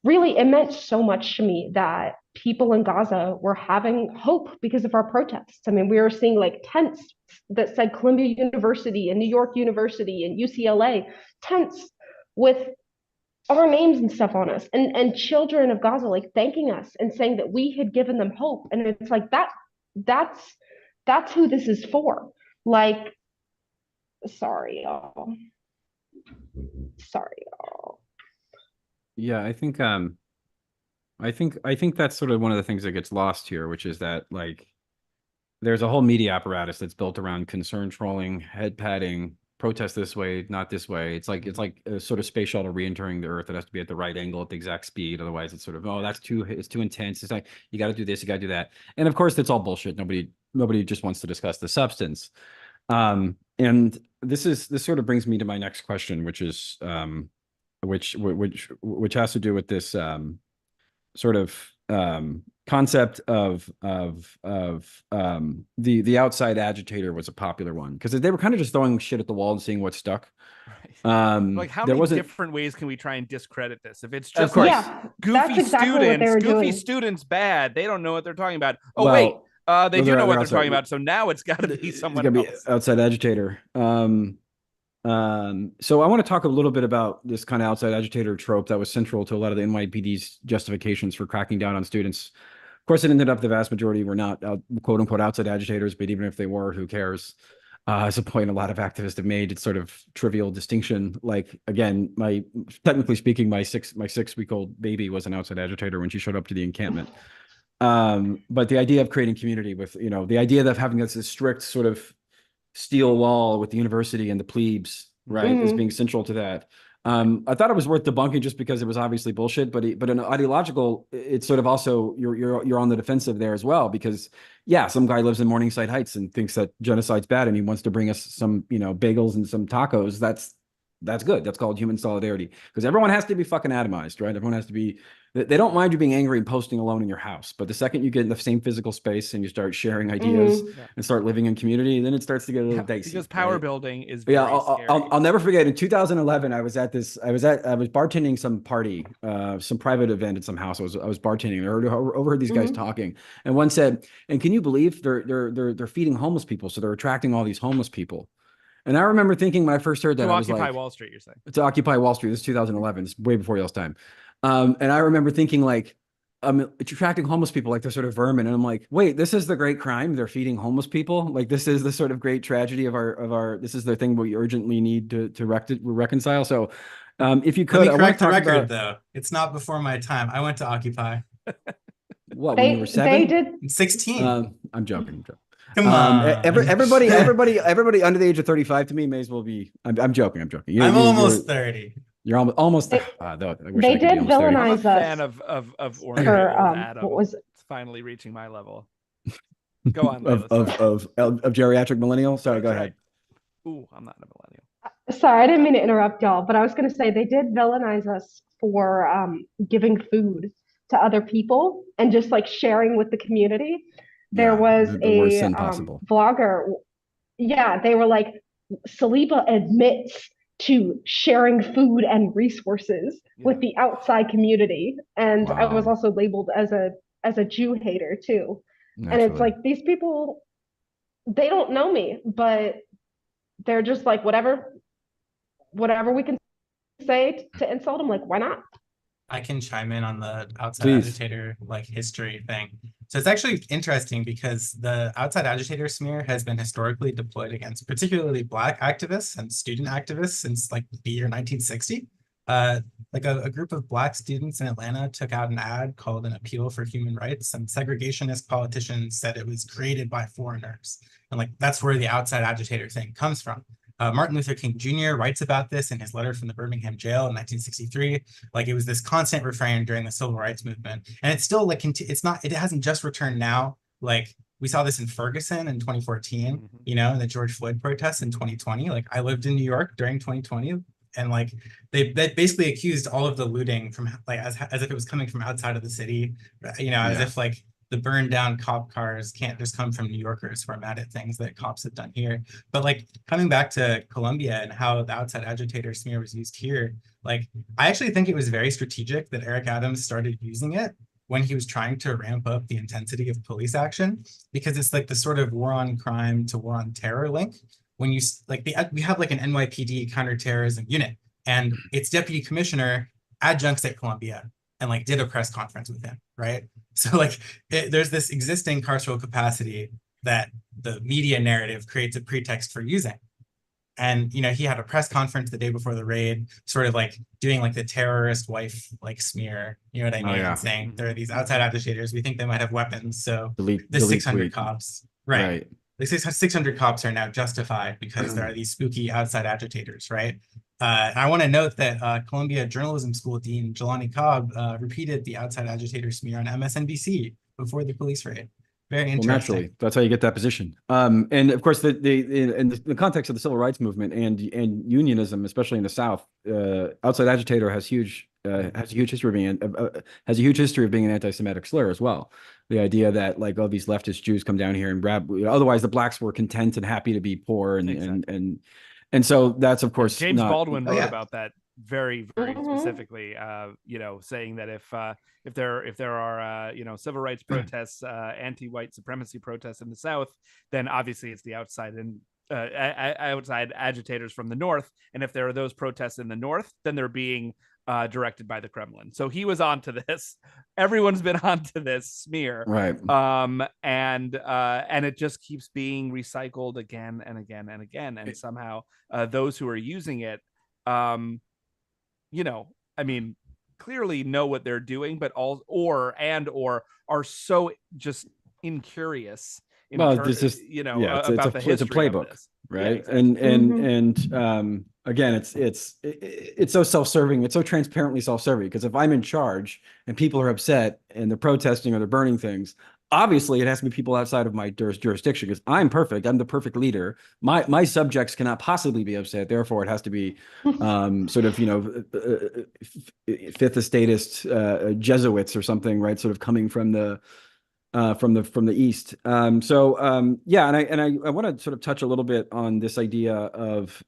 really, it meant so much to me that people in Gaza were having hope because of our protests. I mean, we were seeing like tents that said Columbia University and New York University and UCLA, tents with our names and stuff on us, and children of Gaza like thanking us and saying that we had given them hope. And it's like that's who this is for. Like, sorry y'all. Yeah, I think that's sort of one of the things that gets lost here, which is that like there's a whole media apparatus that's built around concern trolling, head patting, protest this way, not this way. It's like a sort of space shuttle re-entering the Earth. It has to be at the right angle at the exact speed. Otherwise, it's sort of, oh, it's too intense. It's like you got to do this, you got to do that. And of course, that's all bullshit. Nobody just wants to discuss the substance. And this sort of brings me to my next question, which is which has to do with this sort of concept of the outside agitator was a popular one because they were kind of just throwing shit at the wall and seeing what stuck. Right. Like how many different ways can we try and discredit this? If it's just course. like goofy students bad, they don't know what they're talking about. Oh, well, wait, they do know what they're talking about. So now it's got to be someone else. Outside agitator. So I want to talk a little bit about this kind of outside agitator trope that was central to a lot of the NYPD's justifications for cracking down on students. Of course, it ended up the vast majority were not quote unquote outside agitators, but even if they were, who cares? As a point a lot of activists have made, it's sort of trivial distinction. Like again, technically speaking, my 6-week-old baby was an outside agitator when she showed up to the encampment. But the idea of creating community with, the idea of having this strict sort of steel wall with the university and the plebes, right, is being central to that. I thought it was worth debunking just because it was obviously bullshit, but an ideological, it's sort of also you're on the defensive there as well, because yeah, some guy lives in Morningside Heights and thinks that genocide's bad and he wants to bring us some bagels and some tacos. That's good. That's called human solidarity, because everyone has to be fucking atomized, right? Everyone has to be. They don't mind you being angry and posting alone in your house, but the second you get in the same physical space and you start sharing ideas and start living in community, then it starts to get a little dicey. Because power building is very scary. I'll never forget. In 2011, I was bartending some party, some private event at some house. I was bartending. I overheard these guys talking, and one said, "And can you believe they're feeding homeless people? So they're attracting all these homeless people." And I remember thinking when I first heard that, to I was Occupy like, Wall Street, you're saying? To Occupy Wall Street. This is 2011. It's way before y'all's time. And I remember thinking like, it's attracting homeless people like they're sort of vermin. And I'm like, wait, this is the great crime. They're feeding homeless people. Like this is the sort of great tragedy of our, this is the thing we urgently need to reconcile. So if you could, let me correct the record though. It's not before my time. I went to Occupy. What, when you were 7? They did. 16. I'm joking. Come on. Everybody under the age of 35 to me may as well be. I'm joking. I'm almost 30. You're almost. They, Though, I wish they I could be did almost 30. I'm a villainize fan us of ornery for old Adam. what was It's finally reaching my level. Go on, of Layla, of geriatric millennial. Sorry, That's go right. ahead. Ooh, I'm not a millennial. sorry, I didn't mean to interrupt y'all, but I was going to say they did villainize us for giving food to other people and just like sharing with the community. There Yeah, was the worst a sin possible. vlogger. Yeah, they were like, Saliba admits to sharing food and resources with the outside community, and I was Wow. also labeled as a Jew hater too. And it's Naturally. like these people, they don't know me, but they're just like whatever we can say to insult them, like why not? I can chime in on the outside Please. agitator like history thing. So it's actually interesting because the outside agitator smear has been historically deployed against particularly Black activists and student activists since like the year 1960. Like a group of Black students in Atlanta took out an ad called an appeal for human rights, and segregationist politicians said it was created by foreigners. And like that's where the outside agitator thing comes from. Martin Luther King Jr. writes about this in his letter from the Birmingham jail in 1963. Like it was this constant refrain during the civil rights movement. And it's still like, it hasn't just returned now. Like we saw this in Ferguson in 2014, you know, in the George Floyd protests in 2020. Like I lived in New York during 2020, and like they basically accused all of the looting from like as if it was coming from outside of the city, you know, as if like the burned down cop cars can't just come from New Yorkers who are mad at things that cops have done here. But like coming back to Colombia and how the outside agitator smear was used here, like I actually think it was very strategic that Eric Adams started using it when he was trying to ramp up the intensity of police action, because it's like the sort of war on crime to war on terror link. When you like we have like an NYPD counterterrorism unit, and its deputy commissioner adjuncts at Columbia and like did a press conference with him, right? So like there's this existing carceral capacity that the media narrative creates a pretext for using. And you know, he had a press conference the day before the raid, sort of like doing like the terrorist wife like smear, you know what I mean? And saying there are these outside agitators, we think they might have weapons, so the 600 tweet. cops, right? The 600 cops are now justified because there are these spooky outside agitators, right? I want to note that Columbia Journalism School Dean Jelani Cobb repeated the outside agitator smear on MSNBC before the police raid. Very interesting. Well, naturally, that's how you get that position. And of course, in the context of the civil rights movement and unionism, especially in the South, outside agitator has a huge history of being an anti-Semitic slur as well. The idea that like, oh, these leftist Jews come down here and grab. Otherwise, the blacks were content and happy to be poor, and so that's of course James Baldwin wrote yeah. about that very specifically. You know, saying that if there are you know, civil rights protests, anti-white supremacy protests in the South, then obviously it's the outside outside agitators from the North, and if there are those protests in the North, then they're being directed by the Kremlin. So he was onto this. Everyone's been onto this smear, right? And it just keeps being recycled again and again and again, and somehow those who are using it, you know, I mean, clearly know what they're doing, but or are so just incurious. This is, you know, about it's a playbook, right? Yeah, exactly. And again, it's so self-serving. It's so transparently self-serving, because if I'm in charge and people are upset and they're protesting or they're burning things, obviously it has to be people outside of my jurisdiction, because I'm perfect. I'm the perfect leader. My subjects cannot possibly be upset. Therefore, it has to be sort of, you know, fifth estatist Jesuits or something, right? Sort of coming from the east. Yeah, and I want to sort of touch a little bit on this idea of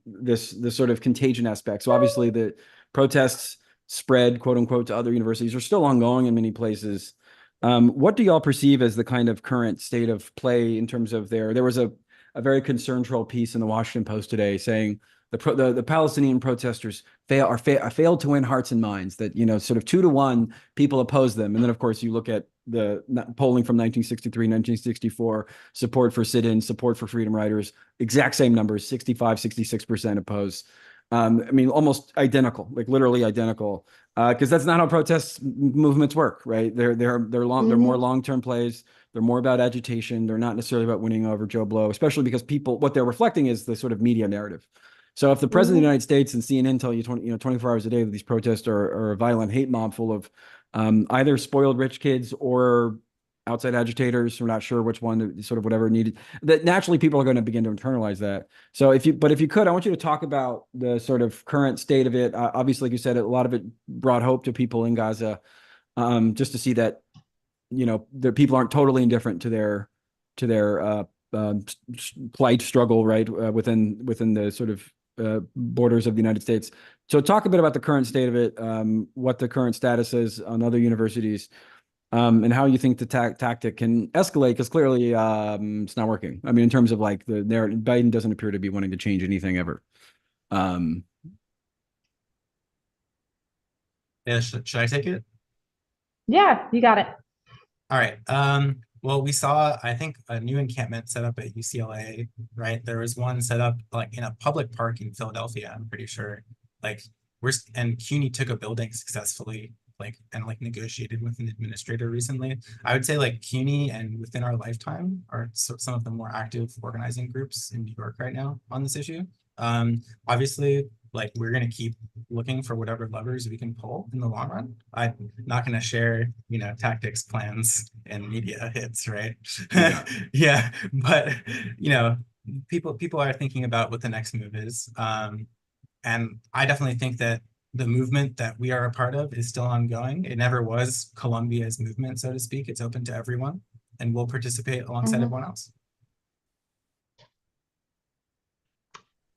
this sort of contagion aspect. So obviously the protests spread, quote unquote, to other universities, are still ongoing in many places. What do y'all perceive as the kind of current state of play in terms of there was a very concerned troll piece in the Washington Post today saying the Palestinian protesters failed to win hearts and minds, that, you know, sort of 2-1 people oppose them. And then of course you look at the polling from 1963, 1964, support for sit-ins, support for freedom riders, exact same numbers, 65, 66% oppose. I mean, almost identical, like literally identical, because that's not how protest movements work, right? They're more long-term plays. They're more about agitation. They're not necessarily about winning over Joe Blow, especially because what they're reflecting is the sort of media narrative. So if the president of the United States and CNN tell you 24 hours a day that these protests are a violent hate mob full of either spoiled rich kids or outside agitators, we're not sure which one, sort of whatever needed, that naturally people are going to begin to internalize that. So if you could, I want you to talk about the sort of current state of it. Obviously, like you said, a lot of it brought hope to people in Gaza, just to see that, the people aren't totally indifferent to their plight struggle, right, within the sort of borders of the United States. So talk a bit about the current state of it, what the current status is on other universities, and how you think the tactic can escalate, because clearly it's not working. I mean, in terms of like the narrative, Biden doesn't appear to be wanting to change anything ever. Yeah, should I take it? Yeah, you got it. All right. Well, we saw, I think, a new encampment set up at UCLA, right? There was one set up like in a public park in Philadelphia, I'm pretty sure. Like and CUNY took a building successfully, and negotiated with an administrator recently. I would say like CUNY and Within Our Lifetime are some of the more active organizing groups in New York right now on this issue. Obviously, we're going to keep looking for whatever levers we can pull in the long run. I'm not going to share, tactics, plans, and media hits, right? Yeah. Yeah, but people are thinking about what the next move is, and I definitely think that the movement that we are a part of is still ongoing. It never was Columbia's movement, so to speak. It's open to everyone, and we'll participate alongside everyone else.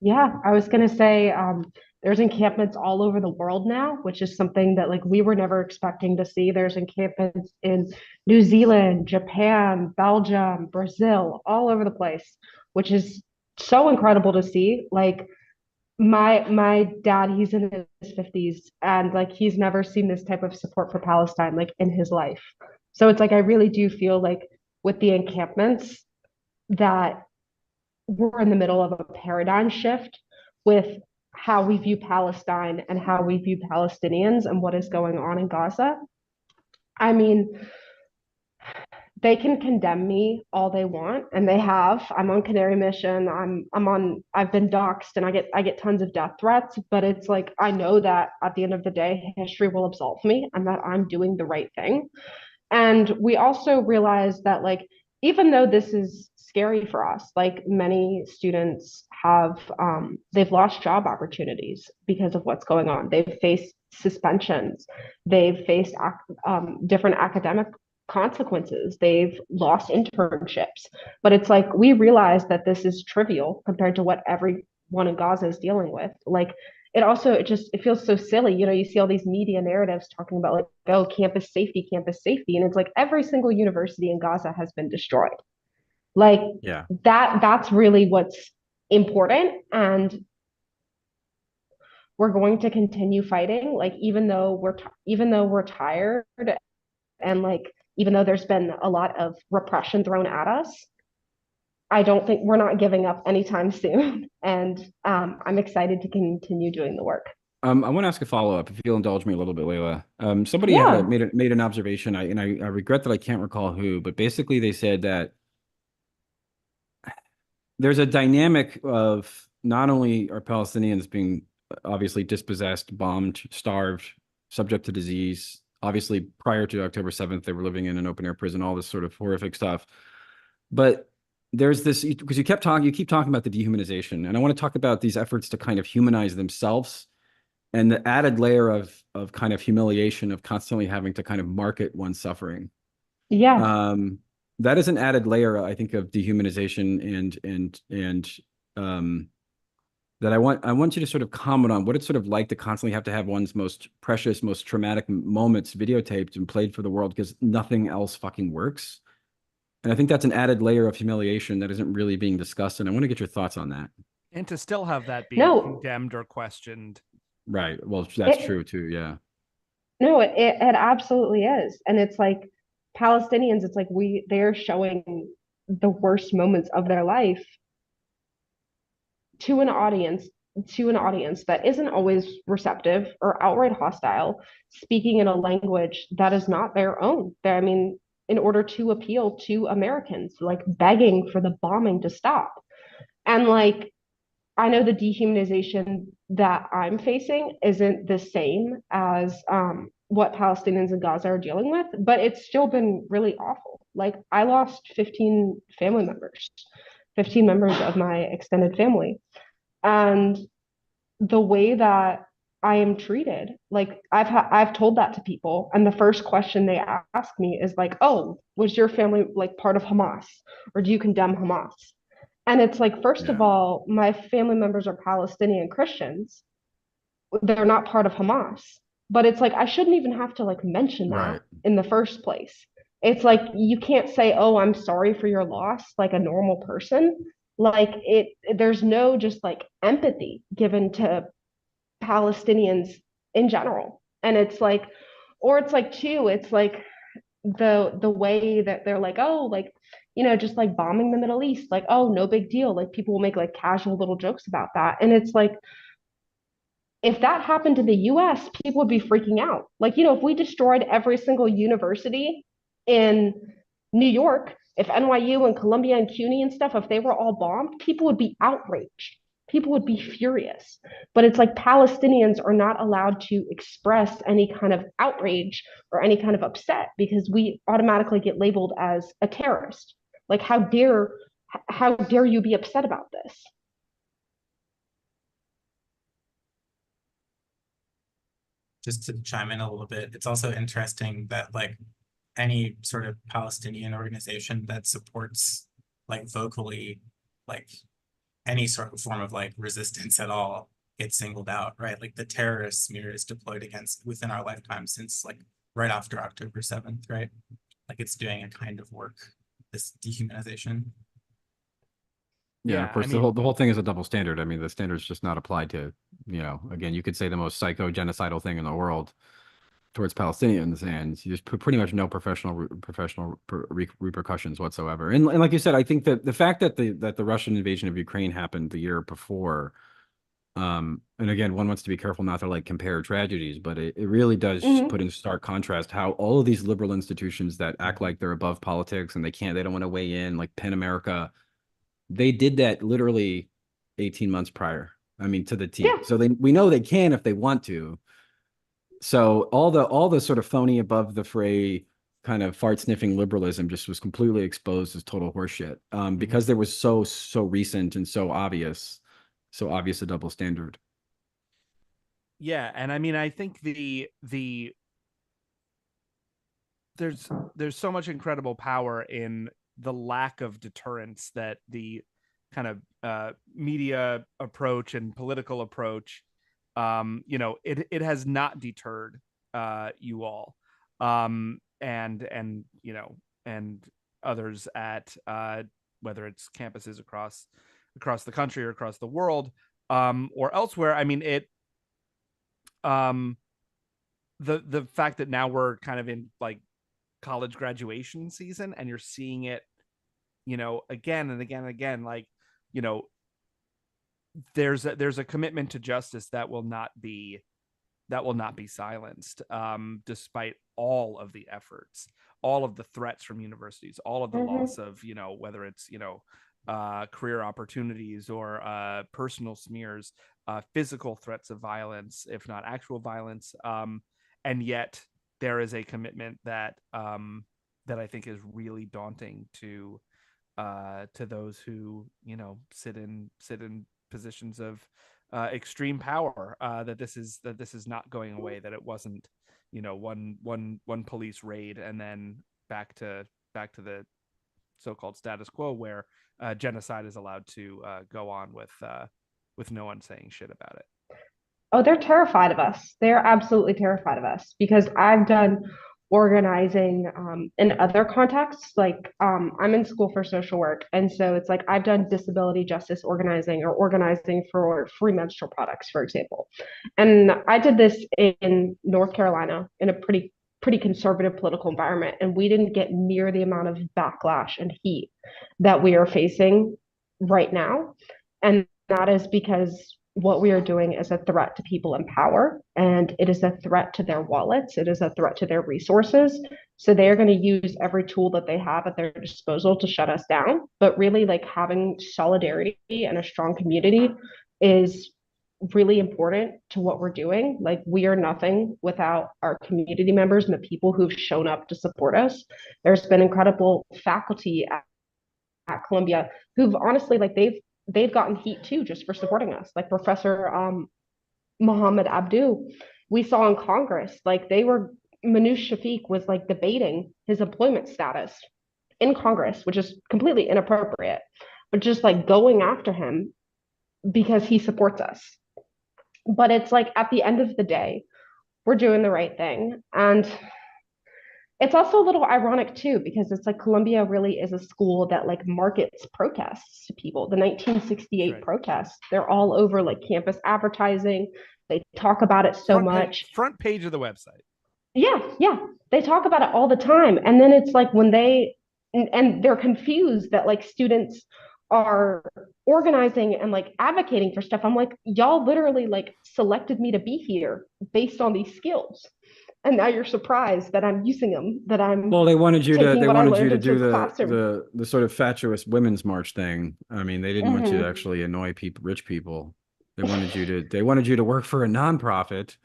Yeah, I was gonna say there's encampments all over the world now, which is something that we were never expecting to see. There's encampments in New Zealand, Japan, Belgium, Brazil, all over the place, which is so incredible to see. My dad, he's in his 50s, and he's never seen this type of support for Palestine in his life. So it's I really do feel with the encampments that we're in the middle of a paradigm shift with how we view Palestine and how we view Palestinians and what is going on in Gaza. I mean, they can condemn me all they want, and they have. I'm on Canary Mission. I've been doxxed, and I get tons of death threats, but it's I know that at the end of the day, history will absolve me and that I'm doing the right thing. And we also realize that even though this is scary for us, many students have they've lost job opportunities because of what's going on. They've faced suspensions, they've faced different academic consequences, they've lost internships. But it's we realize that this is trivial compared to what everyone in Gaza is dealing with. It feels so silly. You see all these media narratives talking about oh, campus safety, and it's every single university in Gaza has been destroyed. Yeah. That's really what's important, and we're going to continue fighting. Even though we're tired, and even though there's been a lot of repression thrown at us, I don't think we're not giving up anytime soon. And I'm excited to continue doing the work. I want to ask a follow-up, if you'll indulge me a little bit, Layla. Somebody Yeah. made an observation, I regret that I can't recall who, but basically they said that there's a dynamic of not only are Palestinians being obviously dispossessed, bombed, starved, subject to disease. Obviously, prior to October 7th, they were living in an open-air prison, all this sort of horrific stuff. But there's this, because you keep talking about the dehumanization, and I want to talk about these efforts to kind of humanize themselves and the added layer of kind of humiliation of constantly having to kind of market one's suffering. Yeah. That is an added layer, I think, of dehumanization and that I want you to sort of comment on what it's sort of like to constantly have to have one's most precious, most traumatic moments videotaped and played for the world because nothing else fucking works. And I think that's an added layer of humiliation that isn't really being discussed. And I want to get your thoughts on that. And to still have that be condemned or questioned. Right. Well, that's true too. Yeah. No, it absolutely is. And it's Palestinians, it's they're showing the worst moments of their life to an audience to an audience that isn't always receptive or outright hostile, speaking in a language that is not their own. I mean, in order to appeal to Americans, like begging for the bombing to stop. And like, I know the dehumanization that I'm facing isn't the same as what Palestinians in Gaza are dealing with, but it's still been really awful. Like, I lost 15 family members, 15 members of my extended family. And the way that I am treated, like I've told that to people, and the first question they ask me is like, "Oh, was your family like part of Hamas, or do you condemn Hamas?" And it's like, first of Yeah. all, my family members are Palestinian Christians. They're not part of Hamas. But it's like I shouldn't even have to like mention that Right. in the first place. It's like you can't say, "Oh, I'm sorry for your loss," like a normal person. Like there's no just like empathy given to Palestinians in general. And it's like, or it's like too, it's like the way that they're like, oh, like, just like bombing the Middle East, like, oh, no big deal. Like people will make like casual little jokes about that. And it's like, if that happened in the US, people would be freaking out. Like, if we destroyed every single university in New York, if NYU and Columbia and CUNY and stuff, if they were all bombed, people would be outraged. People would be furious. But it's like Palestinians are not allowed to express any kind of outrage or any kind of upset because we automatically get labeled as a terrorist. Like, how dare you be upset about this? Just to chime in a little bit, it's also interesting that like any sort of Palestinian organization that supports like vocally like any sort of form of like resistance at all gets singled out, right? Like the terrorist smear is deployed against within our lifetime since like right after October 7th, right? Like it's doing a kind of work, this dehumanization. Yeah, Yeah, of course, I the mean, whole thing is a double standard. I mean, the standard's just not applied to, again, you could say the most psycho genocidal thing in the world towards Palestinians, and there's pretty much no professional repercussions whatsoever. And like you said, I think that the fact that the Russian invasion of Ukraine happened the year before, and again, one wants to be careful not to like compare tragedies, but it really does Mm-hmm. put in stark contrast how all of these liberal institutions that act like they're above politics and they don't want to weigh in, like PEN America, they did that literally 18 months prior. I mean, to the T. Yeah. So we know they can if they want to. So all the sort of phony above the fray kind of fart sniffing liberalism just was completely exposed as total horseshit. Because there was so recent and so obvious a double standard. yeah, and I mean, I think there's so much incredible power in the lack of deterrence that the kind of media approach and political approach, it has not deterred you all, and others at whether it's campuses across the country or across the world, or elsewhere. I mean, um, the fact that now we're kind of in like college graduation season and you're seeing it, again and again and again, like, you know there's a commitment to justice that will not be silenced, despite all of the efforts, all of the threats from universities, all of the Mm-hmm. loss of, whether it's, career opportunities or personal smears, physical threats of violence, if not actual violence. And yet there is a commitment that I think is really daunting to those who, sit in positions of extreme power, that this is not going away, that it wasn't, one police raid and then back to the so-called status quo where genocide is allowed to go on with no one saying shit about it. Oh, they're terrified of us. They're absolutely terrified of us because I've done organizing in other contexts. Like I'm in school for social work. And so it's like I've done disability justice organizing or organizing for free menstrual products, for example. And I did this in North Carolina in a pretty conservative political environment. And we didn't get near the amount of backlash and heat that we are facing right now. And that is because what we are doing is a threat to people in power, and it is a threat to their wallets. It is a threat to their resources. So they are going to use every tool that they have at their disposal to shut us down. But really, like having solidarity and a strong community is really important to what we're doing. Like we are nothing without our community members and the people who've shown up to support us. There's been incredible faculty at Columbia who've honestly like they've gotten heat too just for supporting us. Like Professor Mohammed Abdu, we saw in Congress, like they were Manoush Shafiq was like debating his employment status in Congress, which is completely inappropriate, but just like going after him because he supports us. But it's like at the end of the day, we're doing the right thing. And it's also a little ironic too, because it's like Columbia really is a school that like markets protests to people. The 1968 Right. protests, they're all over like campus advertising. They talk about it so much. Front page of the website. Yeah. They talk about it all the time. And then it's like when and they're confused that like students are organizing and like advocating for stuff. I'm like, y'all literally like selected me to be here based on these skills. And now you're surprised that I'm using them, that I'm Well, they wanted you to do the the sort of fatuous women's march thing. I mean, they didn't want you to actually annoy rich people. They wanted you to work for a nonprofit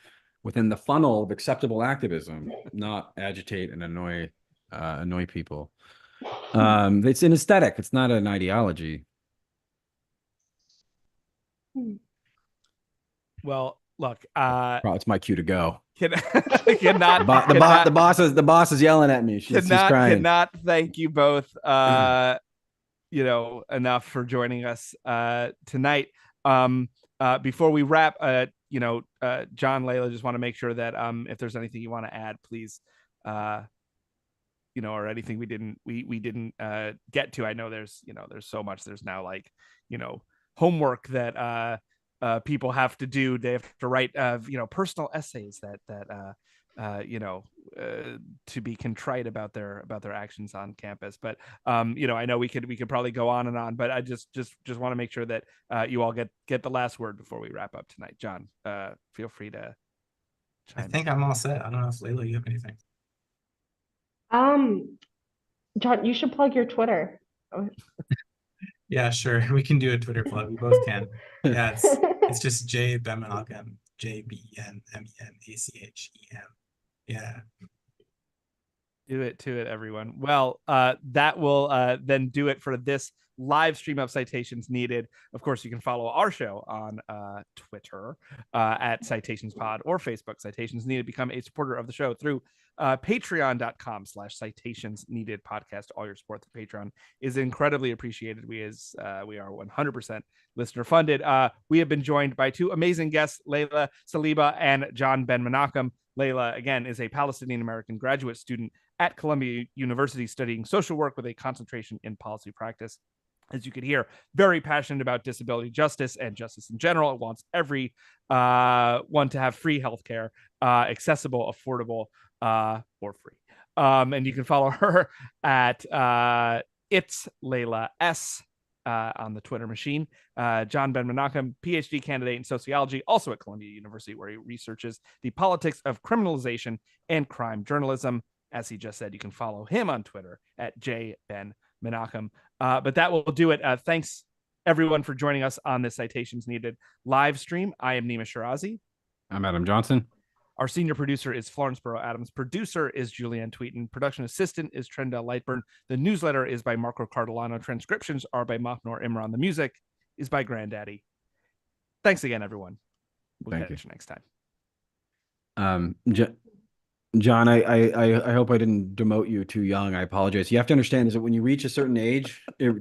within the funnel of acceptable activism, not agitate and annoy people. It's an aesthetic. It's not an ideology. Well, look, it's my cue to go. Cannot the boss is yelling at me. She's crying. Cannot thank you both enough for joining us tonight. Before we wrap, John, Layla, just want to make sure that if there's anything you want to add, please, or anything we didn't get to. I know there's so much. There's now like homework that people have to do. They have to write personal essays that to be contrite about their actions on campus. But I know we could probably go on and on, but I just want to make sure that you all get the last word before we wrap up tonight. John, feel free to I think I'm all set. I don't know if Layla, you have anything. John, you should plug your Twitter. Yeah, sure. We can do a Twitter plug. We both can. Yeah, it's just J Benmenachem, JBENMENACHEM. Yeah. Do it, everyone. Well, that will then do it for this live stream of Citations Needed. Of course, you can follow our show on Twitter at Citations Pod or Facebook Citations Needed. Become a supporter of the show through patreon.com/Citations Needed podcast. All your support through Patreon is incredibly appreciated. We are 100% listener funded. We have been joined by two amazing guests, Layla Saliba and John Benmenachem. Layla, again, is a Palestinian American graduate student at Columbia University studying social work with a concentration in policy practice. As you could hear, very passionate about disability justice and justice in general. It wants every one to have free healthcare, accessible, affordable, or free. And you can follow her at It's Layla S on the Twitter machine. John Benmenachem, PhD candidate in sociology, also at Columbia University, where he researches the politics of criminalization and crime journalism. As he just said, you can follow him on Twitter at JBenMenachem. But that will do it. Thanks, everyone, for joining us on this Citations Needed live stream. I am Nima Shirazi. I'm Adam Johnson. Our senior producer is Florence Burrow-Adams. Producer is Julianne Tweeten. Production assistant is Trenda Lightburn. The newsletter is by Marco Cardellano. Transcriptions are by Mahnoor Imran. The music is by Granddaddy. Thanks again, everyone. We'll catch you next time. John, I hope I didn't demote you too young. I apologize. You have to understand is that when you reach a certain age, it